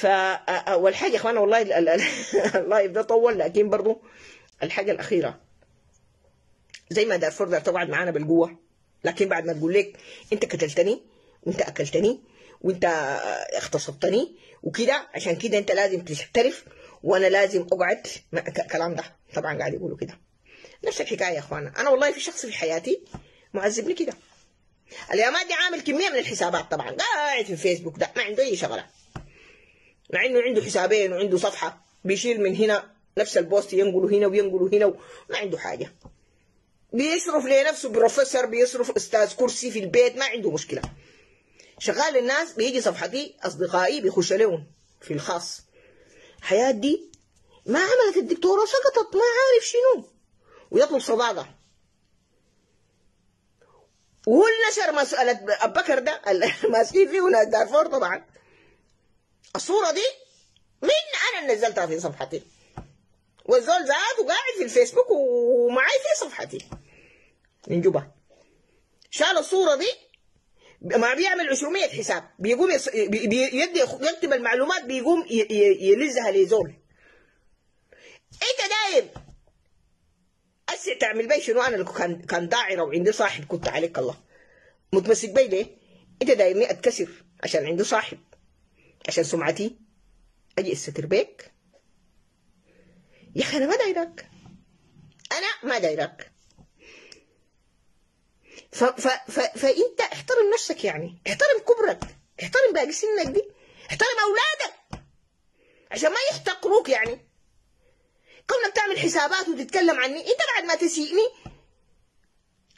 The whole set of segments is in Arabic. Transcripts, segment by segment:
فأول حاجة يا إخوانا والله اللايف ده طول، لكن برضو الحاجة الأخيرة زي ما دارفور تقعد معانا بالقوة، لكن بعد ما تقول لك أنت قتلتني وأنت أكلتني وأنت اغتصبتني وكده، عشان كده أنت لازم تعترف وأنا لازم أقعد. كلام ده طبعا قاعد يقولوا كده. نفس الحكاية يا إخوانا، أنا والله في شخص في حياتي معذبني كده. اليومات دي عامل كمية من الحسابات، طبعا قاعد في الفيسبوك ده ما عنده أي شغلة، مع إنه عنده حسابين وعنده صفحة بيشيل من هنا نفس البوست ينقله هنا وينقله هنا وما عنده حاجة. بيصرف لنفسه بروفيسور، بيصرف أستاذ كرسي في البيت، ما عنده مشكلة. شغال الناس بيجي صفحتي أصدقائي بيخش لهم في الخاص. حياة دي ما عملت الدكتورة سقطت ما عارف شنو ويطلب صداقة. وهو اللي نشر مسألة أبو بكر ده ماسكين فيه وناس دارفور. طبعا الصورة دي أنا نزلتها في صفحتي، والزول ذاته قاعد في الفيسبوك ومعي في صفحتي من جوبا. شال الصورة دي ما بيعمل 200 حساب، بيقوم يكتب المعلومات، بيقوم يلزها لزول. انت دايم أسع تعمل بي شنو؟ انا اللي كان داعرة وعندي صاحب كنت عليك الله متمسك بي ليه؟ انت دايمني اتكسر عشان عندي صاحب، عشان سمعتي اجي استتر بيك؟ يا اخي انا ما دايرك، انا ما دايرك. فانت احترم نفسك، يعني احترم كبرك، احترم باقي سنك دي، احترم اولادك عشان ما يحتقروك. يعني كونك تعمل حسابات وتتكلم عني، انت بعد ما تسيئني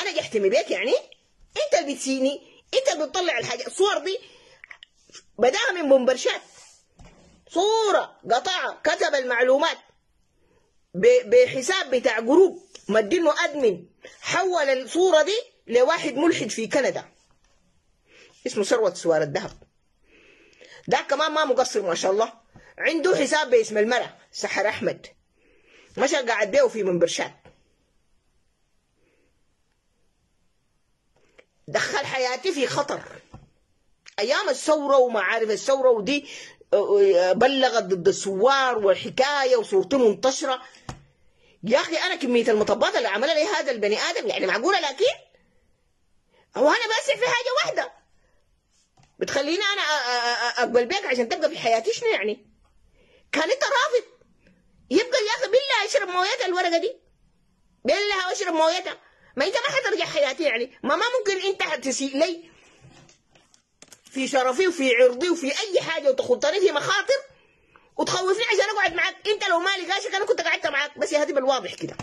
انا اجي احتمي بيك؟ يعني انت اللي بتسيئني، انت اللي بتطلع الحاجه. الصور دي بداها من بومبرشات، صوره قطعه كتب المعلومات بحساب بتاع جروب مدينه ادمن، حول الصوره دي لواحد ملحد في كندا اسمه ثروة سوار الذهب. ده كمان ما مقصر ما شاء الله، عنده حساب باسم المرأة سحر احمد، مشى قاعد بيه في منبرشات. دخل حياتي في خطر ايام الثوره وما عارف الثوره، ودي بلغت ضد الثوار والحكايه وصورتي منتشره. يا اخي انا كميه المطبات اللي عملها لي هذا البني ادم يعني معقوله؟ لكن هو انا باسع في حاجه واحده بتخليني انا اقبل بيك عشان تبقى في حياتي؟ شنو يعني؟ كان انت رافض يبقى يا اخي بالله اشرب مويتها الورقه دي، بالله اشرب مويتها. ما انت ما حترجع حياتي يعني، ما ممكن انت تسيء لي في شرفي وفي عرضي وفي اي حاجه وتخطني في مخاطر وتخوفني عشان اقعد معاك. انت لو ما لقاشك انا كنت قعدت معاك، بس يا هدي بالواضح كده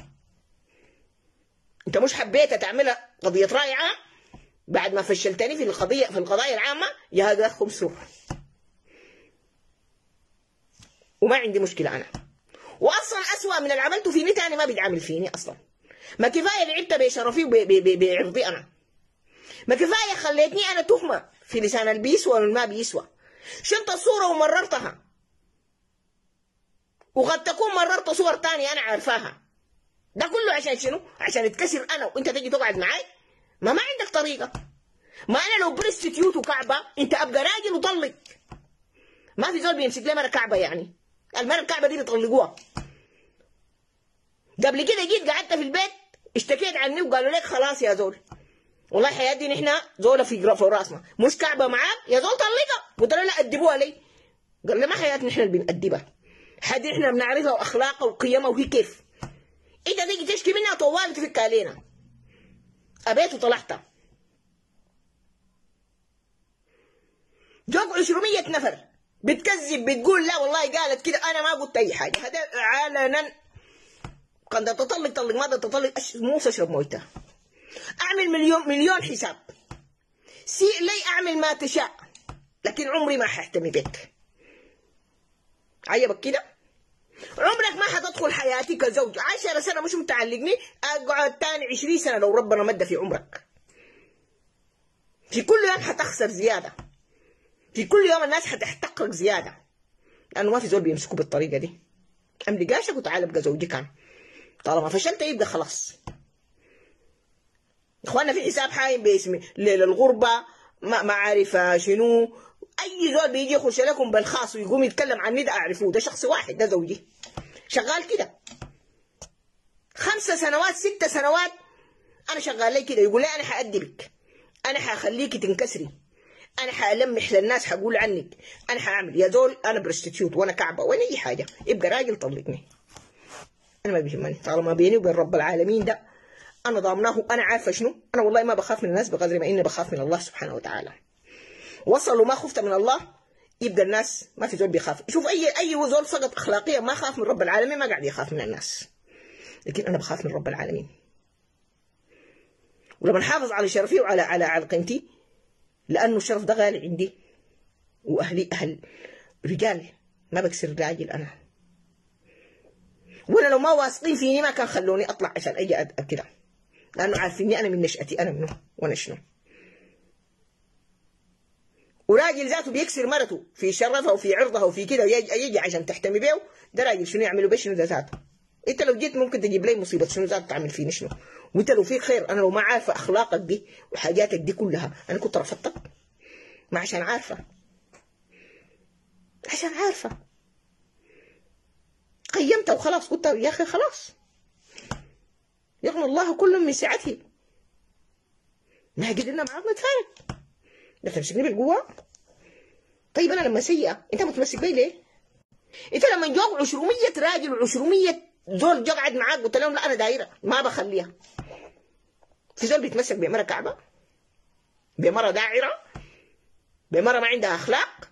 انت مش حبيت تعملها قضيه رائعه بعد ما فشلتني في القضايا العامه. يا هذا خمسور وما عندي مشكله انا، واصلا اسوأ من اللي عملته فيني تاني ما بيتعامل فيني اصلا. ما كفايه لعبت بشرفي وبعرضي انا، ما كفايه خليتني انا تهمه في لسان اللي بيسوى والما بيسوى. شلت الصوره ومررتها، وقد تكون مررت صور تانية انا عارفاها. ده كله عشان شنو؟ عشان اتكسر انا وانت تجي تقعد معاي؟ ما عندك طريقه. ما انا لو برستيوت وكعبه انت ابقى راجل وطلق. ما في زول بيمسك لي مره كعبه، يعني المره الكعبه دي بيطلقوها. قبل كده جيت قعدت في البيت اشتكيت عني وقالوا لك خلاص يا زول والله حياتي نحن زوله في راسنا مش كعبه معاك يا زول طلقها. قلت له لا ادبوها لي. قال لي ما حياتنا نحن اللي بنأدبها، حد احنا بنعرفها واخلاقها وقيمها وهي كيف. انت تيجي تشكي منها طوال تفك علينا. ابيت وطلعتها. جوك 200 نفر بتكذب بتقول لا والله قالت كده، انا ما قلت اي حاجه. هذا علنا كان ده تطلق طلق، ما ده تطلق موسى اشرب مويته. اعمل مليون حساب، سيء لي اعمل ما تشاء، لكن عمري ما حاحتمي بك. عجبك كده؟ عمرك ما حتدخل حياتي كزوج. 10 سنة مش متعلقني، اقعد تاني 20 سنة لو ربنا مد في عمرك. في كل يوم حتخسر زيادة، في كل يوم الناس حتحتقرك زيادة، لأنه ما في زول بيمسكوا بالطريقة دي. املي قاشك وتعال ابقى زوجي كان. طالما فشلت يبقى خلاص. اخوانا في حساب حايم باسمي للغربة ما عارف شنو، اي زول بيجي يخش لكم بالخاص ويقوم يتكلم عني ده اعرفوه، ده شخص واحد، ده زوجي شغال كده 5 سنوات 6 سنوات انا شغال لي كده. يقول لي انا حأدبك، انا حخليكي تنكسري، انا حألمح للناس، حقول عنك، انا حاعمل يا زول انا برستيتيوت وانا كعبه وانا اي حاجه، يبقى راجل طلقني، انا ما بيهمني طالما بيني وبين رب العالمين ده انا ضامناه. انا عارفه شنو، انا والله ما بخاف من الناس بقدر ما اني بخاف من الله سبحانه وتعالى. وصلوا ما خفت من الله يبقى الناس ما في زول بيخاف. شوف اي زول سقط اخلاقيا ما خاف من رب العالمين ما قاعد يخاف من الناس، لكن انا بخاف من رب العالمين. ولما نحافظ على شرفي وعلى قيمتي، لانه الشرف ده غالي عندي، واهلي اهل رجال، ما بكسر راجل انا. وانا لو ما واثقين فيني ما كان خلوني اطلع عشان اجي كده، لانه عارفيني انا من نشأتي انا منه وانا شنو. وراجل ذاته بيكسر مرته في شرفها وفي عرضها وفي كده يجي عشان تحتمي بيه، ده راجل شنو يعملوا بيه شنو ده ذاته. انت لو جيت ممكن تجيب لي مصيبه شنو ذاته تعمل فيني شنو. وانت لو فيك خير، انا لو ما عارفه اخلاقك دي وحاجاتك دي كلها انا كنت رفضتك، ما عشان عارفه، عشان عارفه قيمت وخلاص، قلت يا اخي خلاص يغنى الله كل من سعته، ما قدرنا معاك نتفارق، ده تمسكني بالقوه. طيب انا لما سيئه انت متمسك بي ليه؟ انت لما جوك 200 راجل و200 زول جو قعد معاك قلت لهم لا انا دايره ما بخليها. في زول بيتمسك بمره كعبه، بمره داعره، بمره ما عندها اخلاق،